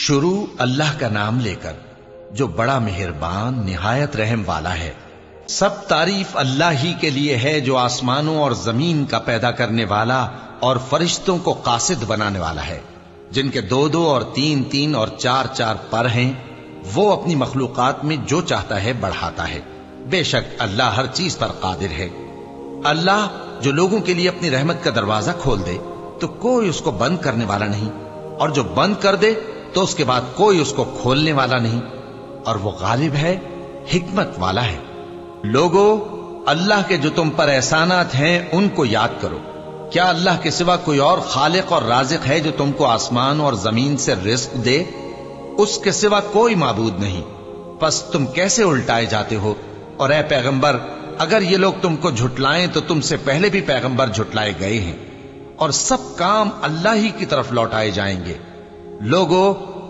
شروع اللہ کا نام لے کر جو بڑا مہربان نہایت رحم والا ہے۔ سب تعریف اللہ ہی کے لیے ہے جو آسمانوں اور زمین کا پیدا کرنے والا اور فرشتوں کو قاصد بنانے والا ہے، جن کے 2 اور 3 اور 4 پر ہیں۔ وہ اپنی مخلوقات میں جو چاہتا ہے بڑھاتا ہے، بے شک اللہ ہر چیز پر قادر ہے۔ اللہ جو لوگوں کے لیے اپنی رحمت کا دروازہ کھول دے تو کوئی اس کو بند کرنے والا نہیں، اور جو بند کر دے تو اس کے بعد کوئی اس کو کھولنے والا نہیں، اور وہ غالب ہے، حکمت والا ہے۔ لوگو، اللہ کے جو تم پر احسانات ہیں ان کو یاد کرو۔ کیا اللہ کے سوا کوئی اور خالق اور رازق ہے جو تم کو آسمان اور زمین سے رزق دے؟ اس کے سوا کوئی معبود نہیں، پس تم کیسے الٹائے جاتے ہو؟ اور اے پیغمبر، اگر یہ لوگ تم کو جھٹلائیں تو تم سے پہلے بھی پیغمبر جھٹلائے گئے ہیں، اور سب کام اللہ ہی کی طرف لوٹائے جائیں گے۔ لوگو،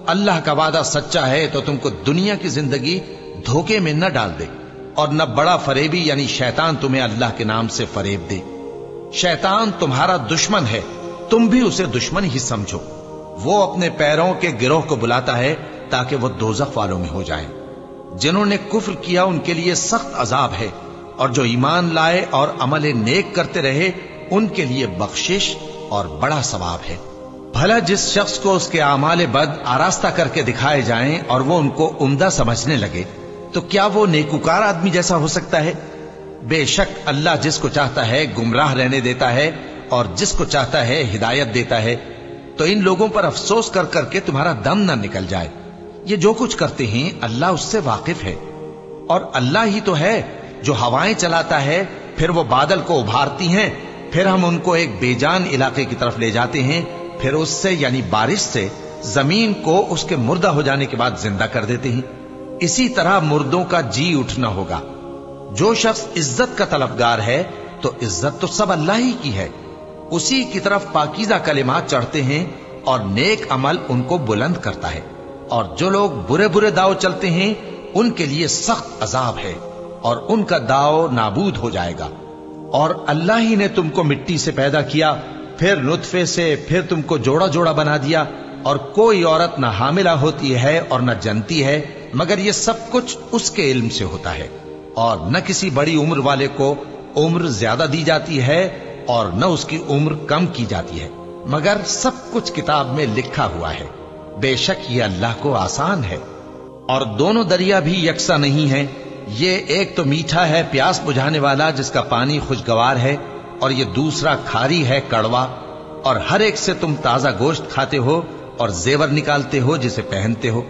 اللہ کا وعدہ سچا ہے تو تم کو دنیا کی زندگی دھوکے میں نہ ڈال دے، اور نہ بڑا فریبی یعنی شیطان تمہیں اللہ کے نام سے فریب دے۔ شیطان تمہارا دشمن ہے، تم بھی اسے دشمن ہی سمجھو۔ وہ اپنے پیروں کے گروہ کو بلاتا ہے تاکہ وہ دوزخ والوں میں ہو جائیں۔ جنہوں نے کفر کیا ان کے لیے سخت عذاب ہے، اور جو ایمان لائے اور عمل نیک کرتے رہے ان کے لیے بخشش اور بڑا ثواب ہے۔ بھلا جس شخص کو اس کے اعمال بد آراستہ کر کے دکھائے جائیں اور وہ ان کو عمدہ سمجھنے لگے تو کیا وہ نیکوکار آدمی جیسا ہو سکتا ہے؟ بے شک اللہ جس کو چاہتا ہے گمراہ رہنے دیتا ہے اور جس کو چاہتا ہے ہدایت دیتا ہے۔ تو ان لوگوں پر افسوس کر کر کے تمہارا دم نہ نکل جائے۔ یہ جو کچھ کرتے ہیں اللہ اس سے واقف ہے، اور اللہ ہی تو ہے جو ہوائیں چلاتا ہے، پھر وہ بادل کو ابھارتی ہیں، پھر ہم ان کو ایک بے جان علاقے کی طرف لے جاتے ہیں، پھر اس سے یعنی بارش سے زمین کو اس کے مردہ ہو جانے کے بعد زندہ کر دیتے ہیں۔ اسی طرح مردوں کا جی اٹھنا ہوگا۔ جو شخص عزت کا طلبگار ہے تو عزت تو سب اللہ ہی کی ہے، اسی کی طرف پاکیزہ کلمات چڑھتے ہیں اور نیک عمل ان کو بلند کرتا ہے، اور جو لوگ برے برے داؤ چلتے ہیں ان کے لیے سخت عذاب ہے، اور ان کا داؤ نابود ہو جائے گا۔ اور اللہ ہی نے تم کو مٹی سے پیدا کیا، پھر نطفے سے، پھر تم کو جوڑا جوڑا بنا دیا، اور کوئی عورت نہ حاملہ ہوتی ہے اور نہ جنتی ہے، مگر یہ سب کچھ اس کے علم سے ہوتا ہے۔ اور نہ کسی بڑی عمر والے کو عمر زیادہ دی جاتی ہے اور نہ اس کی عمر کم کی جاتی ہے، مگر سب کچھ کتاب میں لکھا ہوا ہے۔ بے شک یہ اللہ کو آسان ہے۔ اور دونوں دریا بھی یکساں نہیں ہیں، یہ ایک تو میٹھا ہے پیاس بجھانے والا جس کا پانی خوشگوار ہے، اور یہ دوسرا کھاری ہے کڑوا۔ اور ہر ایک سے تم تازہ گوشت کھاتے ہو اور زیور نکالتے ہو جسے پہنتے ہو،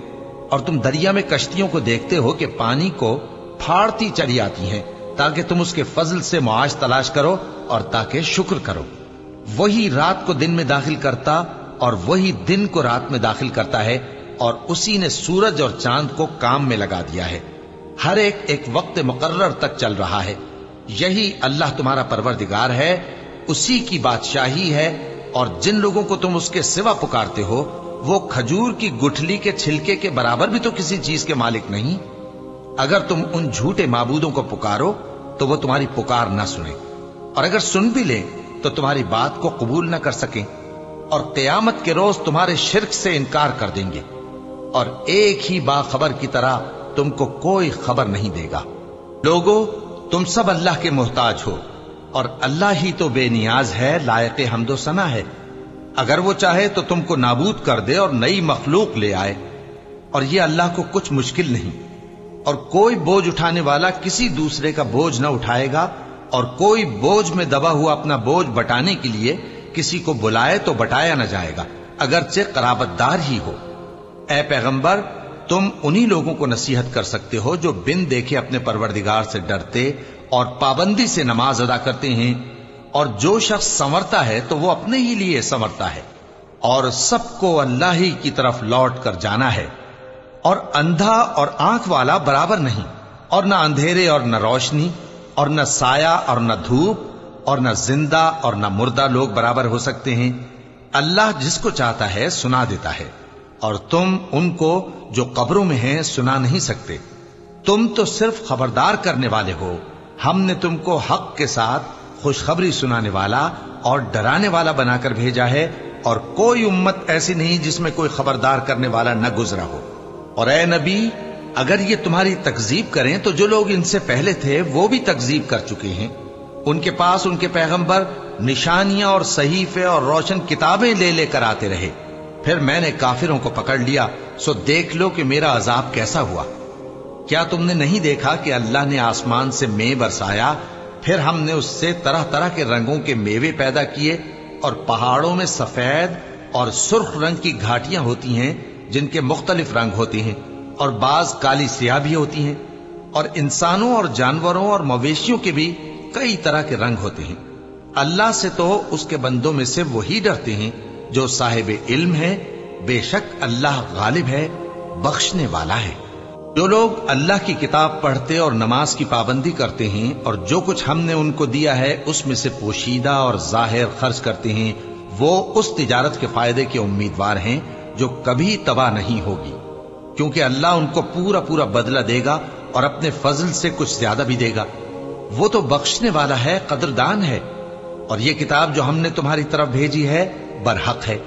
اور تم دریا میں کشتیوں کو دیکھتے ہو کہ پانی کو پھاڑتی چلی آتی ہیں تاکہ تم اس کے فضل سے معاش تلاش کرو اور تاکہ شکر کرو۔ وہی رات کو دن میں داخل کرتا اور وہی دن کو رات میں داخل کرتا ہے، اور اسی نے سورج اور چاند کو کام میں لگا دیا ہے، ہر ایک ایک وقت مقرر تک چل رہا ہے۔ یہی اللہ تمہارا پروردگار ہے، اسی کی بادشاہی ہے۔ اور جن لوگوں کو تم اس کے سوا پکارتے ہو وہ کھجور کی گٹھلی کے چھلکے کے برابر بھی تو کسی چیز کے مالک نہیں۔ اگر تم ان جھوٹے معبودوں کو پکارو تو وہ تمہاری پکار نہ سنیں، اور اگر سن بھی لیں تو تمہاری بات کو قبول نہ کر سکیں، اور قیامت کے روز تمہارے شرک سے انکار کر دیں گے، اور ایک ہی باخبر کی طرح تم کو کوئی خبر نہیں دے گا۔ لوگو، تم سب اللہ کے محتاج ہو، اور اللہ ہی تو بے نیاز ہے، لائق حمد و ثنا ہے۔ اگر وہ چاہے تو تم کو نابود کر دے اور نئی مخلوق لے آئے، اور یہ اللہ کو کچھ مشکل نہیں۔ اور کوئی بوجھ اٹھانے والا کسی دوسرے کا بوجھ نہ اٹھائے گا، اور کوئی بوجھ میں دبا ہوا اپنا بوجھ بٹانے کے لیے کسی کو بلائے تو بٹایا نہ جائے گا، اگرچہ قرابت دار ہی ہو۔ اے پیغمبر، تم انہی لوگوں کو نصیحت کر سکتے ہو جو بن دیکھے اپنے پروردگار سے ڈرتے اور پابندی سے نماز ادا کرتے ہیں، اور جو شخص سنورتا ہے تو وہ اپنے ہی لیے سنورتا ہے، اور سب کو اللہ ہی کی طرف لوٹ کر جانا ہے۔ اور اندھا اور آنکھ والا برابر نہیں، اور نہ اندھیرے اور نہ روشنی، اور نہ سایہ اور نہ دھوپ، اور نہ زندہ اور نہ مردہ لوگ برابر ہو سکتے ہیں۔ اللہ جس کو چاہتا ہے سنا دیتا ہے، اور تم ان کو جو قبروں میں ہیں سنا نہیں سکتے۔ تم تو صرف خبردار کرنے والے ہو، ہم نے تم کو حق کے ساتھ خوشخبری سنانے والا اور ڈرانے والا بنا کر بھیجا ہے، اور कोई उम्मत ऐसी नहीं जिसमें कोई खबरदार करने वाला न गुजरा हो। और ए नबी, अगर ये तुम्हारी तकजीब करें तो जो लोग इनसे पहले थे वो भी तकजीब कर चुके हैं। उनके पास उनके पैगंबर निशानियां और सहीफे और रोशन किताबें ले लेकर आते रहे, फिर मैंने काफिरों को पकड़ लिया, सो देख लो कि मेरा अजाब कैसा हुआ। क्या तुमने नहीं देखा कि अल्लाह ने आसमान से मेंह बरसाया, फिर हमने उससे तरह तरह के रंगों के मेवे पैदा किए, और पहाड़ों में सफेद और सुर्ख रंग की घाटियां होती हैं जिनके मुख्तलिफ रंग होते हैं, और बाज काली स्याह भी होती हैं, और इंसानों और जानवरों और मवेशियों के भी कई तरह के रंग होते हैं। अल्लाह से तो उसके बंदों में से वही डरते हैं जो साहिब इल्म है, बेशक अल्लाह गालिब है, बख्शने वाला है। जो लोग अल्लाह की किताब पढ़ते और नमाज की पाबंदी करते हैं और जो कुछ हमने उनको दिया है उसमें से पोशीदा और जाहिर खर्च करते हैं, वो उस तिजारत के फायदे के उम्मीदवार हैं जो कभी तबाह नहीं होगी, क्योंकि अल्लाह उनको पूरा पूरा बदला देगा और अपने फजल से कुछ ज्यादा भी देगा। वो तो बख्शने वाला है, कदरदान है। और ये किताब जो हमने तुम्हारी तरफ भेजी है बरहक है,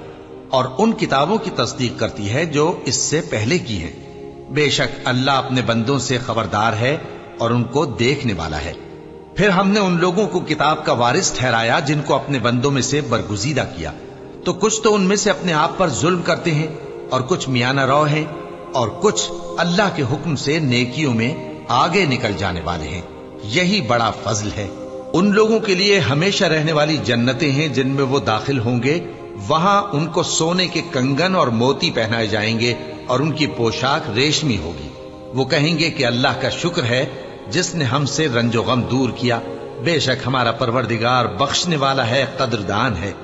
और उन किताबों की तस्दीक करती है जो इससे पहले की है। बेशक अल्लाह अपने बंदों से खबरदार है और उनको देखने वाला है। फिर हमने उन लोगों को किताब का वारिस ठहराया जिनको अपने बंदों में से बरगुजीदा किया, तो कुछ तो उनमें से अपने आप पर जुल्म करते हैं और कुछ मियाना रौ हैं, और कुछ अल्लाह के हुक्म से नेकियों में आगे निकल जाने वाले हैं। यही बड़ा फजल है। उन लोगों के लिए हमेशा रहने वाली जन्नतें हैं जिनमें वो दाखिल होंगे। वहां उनको सोने के कंगन और मोती पहनाए जाएंगे और उनकी पोशाक रेशमी होगी। वो कहेंगे कि अल्लाह का शुक्र है जिसने हमसे रंजो गम दूर किया। बेशक हमारा परवरदिगार बख्शने वाला है, कदरदान है।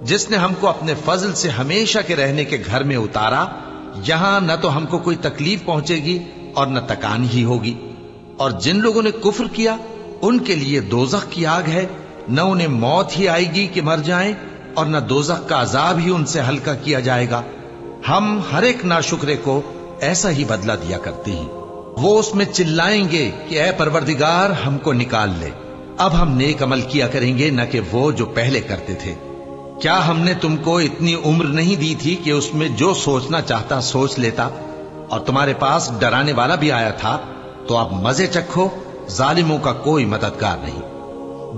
जिसने हमको अपने फजल से हमेशा के रहने के घर में उतारा, यहां न तो हमको कोई तकलीफ पहुंचेगी और न तकान ही होगी। और जिन लोगों ने कुफ्र किया उनके लिए दोजख की आग है, न उन्हें मौत ही आएगी कि मर जाएं, और न दोजख का अजाब ही उनसे हल्का किया जाएगा। हम हर एक नाशुक्रे को ऐसा ही बदला दिया करते हैं। वो उसमें चिल्लाएंगे कि ऐ परवरदिगार, हमको निकाल ले, अब हम नेक अमल किया करेंगे, न कि वो जो पहले करते थे। क्या हमने तुमको इतनी उम्र नहीं दी थी कि उसमें जो सोचना चाहता सोच लेता, और तुम्हारे पास डराने वाला भी आया था, तो अब मजे चखो, जालिमों का कोई मददगार नहीं।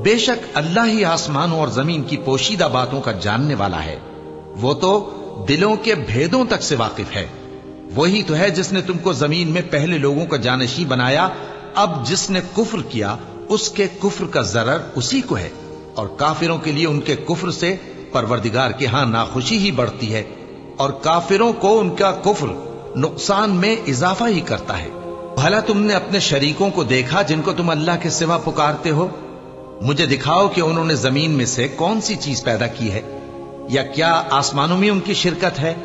बेशक अल्लाह ही आसमानों और जमीन की पोशीदा बातों का जानने वाला है। वो तो दिलों के भेदों तक से वाकिफ है। वही तो है जिसने तुमको जमीन में पहले लोगों का जानशी बनाया। अब जिसने कुफ्र किया उसके कुफ्र का जरर उसी को है, और काफिरों के लिए उनके कुफ्र से परवरदिगार के यहां नाखुशी ही बढ़ती है, और काफिरों को उनका कुफ्र नुकसान में इजाफा ही करता है। भला तुमने अपने शरीकों को देखा जिनको तुम अल्लाह के सिवा पुकारते हो? मुझे दिखाओ कि उन्होंने जमीन में से कौन सी चीज पैदा की है, या क्या आसमानों में उनकी शिरकत है,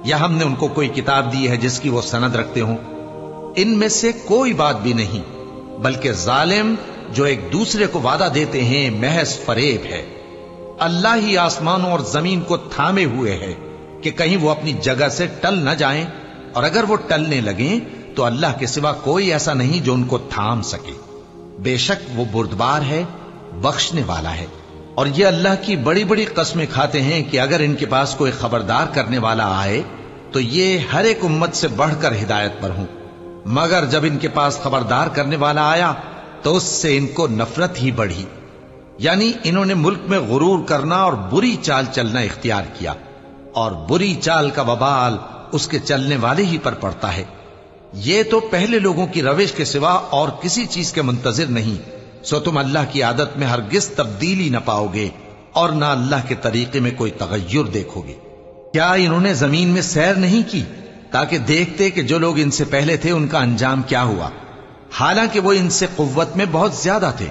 या हमने उनको कोई किताब दी है जिसकी वो सनद रखते हो? इनमें से कोई बात भी नहीं, बल्कि जालिम जो एक दूसरे को वादा देते हैं महज फरेब है। अल्लाह ही आसमानों और जमीन को थामे हुए है कि कहीं वो अपनी जगह से टल न जाएं, और अगर वो टलने लगें तो अल्लाह के सिवा कोई ऐसा नहीं जो उनको थाम सके। बेशक वो बुर्दबार है, बख्शने वाला है। और ये अल्लाह की बड़ी बड़ी कस्में खाते हैं कि अगर इनके पास कोई खबरदार करने वाला आए तो ये हर एक उम्मत से बढ़कर हिदायत पर हूं, मगर जब इनके पास खबरदार करने वाला आया तो उससे इनको नफरत ही बढ़ी। यानी इन्होंने मुल्क में गुरूर करना और बुरी चाल चलना इख्तियार किया, और बुरी चाल का वबाल उसके चलने वाले ही पर पड़ता है। ये तो पहले लोगों की रविश के सिवा और किसी चीज के मुंतजिर नहीं, सो तुम अल्लाह की आदत में हरगिज तब्दीली न पाओगे और ना अल्लाह के तरीके में कोई तगय्युर देखोगे। क्या इन्होंने जमीन में सैर नहीं की ताकि देखते कि जो लोग इनसे पहले थे उनका अंजाम क्या हुआ, हालांकि वो इनसे कुव्वत में बहुत ज्यादा थे।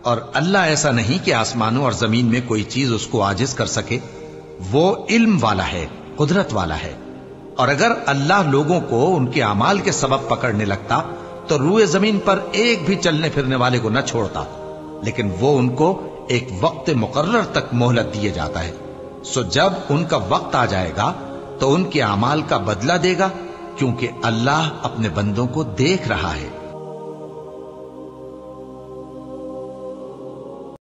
और अल्लाह ऐसा नहीं कि आसमानों और जमीन में कोई चीज उसको आजिज कर सके। वो इल्म वाला है, कुदरत वाला है। और अगर अल्लाह लोगों को उनके अमाल के सबब पकड़ने लगता तो रूए जमीन पर एक भी चलने फिरने वाले को न छोड़ता, लेकिन वो उनको एक वक्त मुकर्रर तक मोहलत दिए जाता है। सो जब उनका वक्त आ जाएगा तो उनके अमाल का बदला देगा, क्योंकि अल्लाह अपने बंदों को देख रहा है।